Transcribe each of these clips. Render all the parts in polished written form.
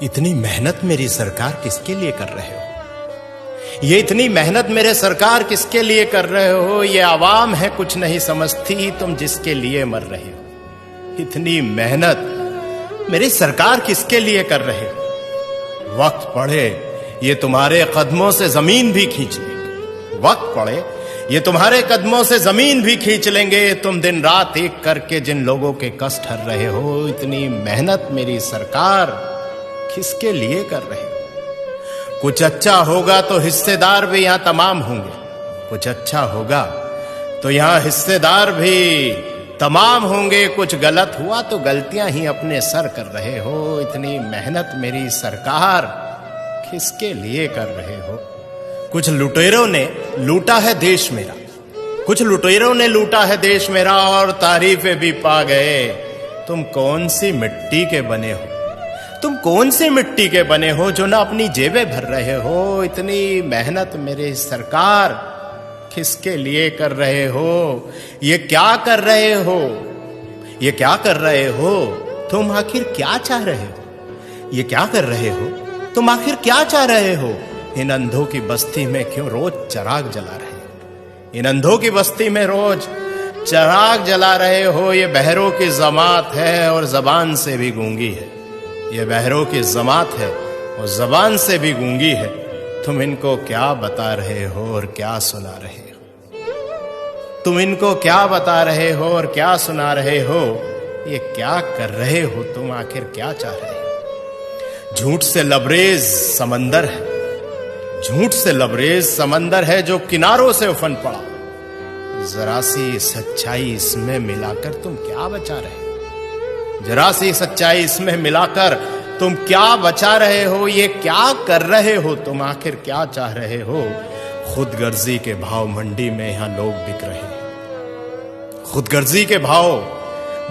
इतनी मेहनत मेरी सरकार किसके लिए कर रहे हो? ये इतनी मेहनत मेरे सरकार किसके लिए कर रहे हो? ये आवाम है कुछ नहीं समझती, तुम जिसके लिए मर रहे हो। इतनी मेहनत मेरी सरकार किसके लिए कर रहे हो? वक्त पड़े ये तुम्हारे कदमों से जमीन भी खींच लेंगे। वक्त पड़े ये तुम्हारे कदमों से जमीन भी खींच लेंगे। तुम दिन रात एक करके जिन लोगों के कष्ट हर रहे हो, इतनी मेहनत मेरी सरकार किसके लिए कर रहे हो? कुछ अच्छा होगा तो हिस्सेदार भी यहां तमाम होंगे। कुछ अच्छा होगा तो यहां हिस्सेदार भी तमाम होंगे। कुछ गलत हुआ तो गलतियां ही अपने सर कर रहे हो। इतनी मेहनत मेरी सरकार किसके लिए कर रहे हो? कुछ लुटेरों ने लूटा है देश मेरा, कुछ लुटेरों ने लूटा है देश मेरा और तारीफें भी पा गए। तुम कौन सी मिट्टी के बने हो? तुम कौन सी मिट्टी के बने हो जो ना अपनी जेबें भर रहे हो? इतनी मेहनत मेरे सरकार किसके लिए कर रहे हो? ये क्या कर रहे हो? ये क्या कर रहे हो? तुम आखिर क्या चाह रहे हो? ये क्या कर रहे हो? तुम आखिर क्या चाह रहे हो? इन अंधों की बस्ती में क्यों रोज चिराग जला रहे हो? इन अंधों की बस्ती में रोज चिराग जला रहे हो। ये बहरों की जमात है और जबान से भी गूंगी है। ये बहरों की जमात है और जबान से भी गूंगी है। तुम इनको क्या बता रहे हो और क्या सुना रहे हो? तुम इनको क्या बता रहे हो और क्या सुना रहे हो? ये क्या कर रहे हो? तुम आखिर क्या चाह रहे हो? झूठ से लबरेज समंदर है, झूठ से लबरेज समंदर है जो किनारों से उफन पड़ा। जरा सी सच्चाई इसमें मिलाकर तुम क्या बचा रहे हो? जरा सी सच्चाई इसमें मिलाकर तुम क्या बचा रहे हो? ये क्या कर रहे हो? तुम आखिर क्या चाह रहे हो? खुदगर्जी के भाव मंडी में यहां लोग बिक रहे हैं। खुदगर्जी के भाव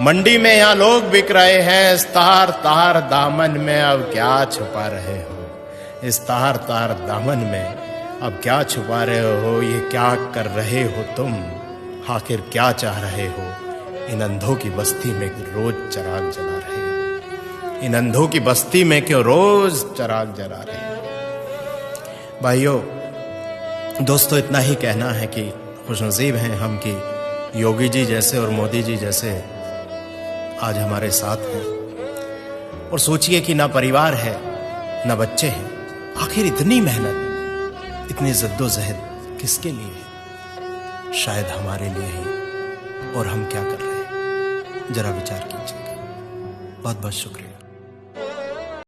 मंडी में यहां लोग बिक रहे हैं। इस तार तार दामन में अब क्या छुपा रहे हो? इस तार तार दामन में अब क्या छुपा रहे हो? ये क्या कर रहे हो तुम? आखिर क्या चाह रहे हो? इन अंधों की बस्ती में रोज चिराग जला रहे हो। इन अंधों की बस्ती में क्यों रोज चिराग जला रहे हो? भाइयों दोस्तों, इतना ही कहना है कि खुशनसीब हैं हम कि योगी जी जैसे और मोदी जी जैसे आज हमारे साथ हैं। और सोचिए कि ना परिवार है ना बच्चे हैं, आखिर इतनी मेहनत इतनी जद्दोजहद किसके लिए? शायद हमारे लिए ही। और हम क्या कर रहे हैं जरा विचार कीजिएगा। बहुत बहुत शुक्रिया।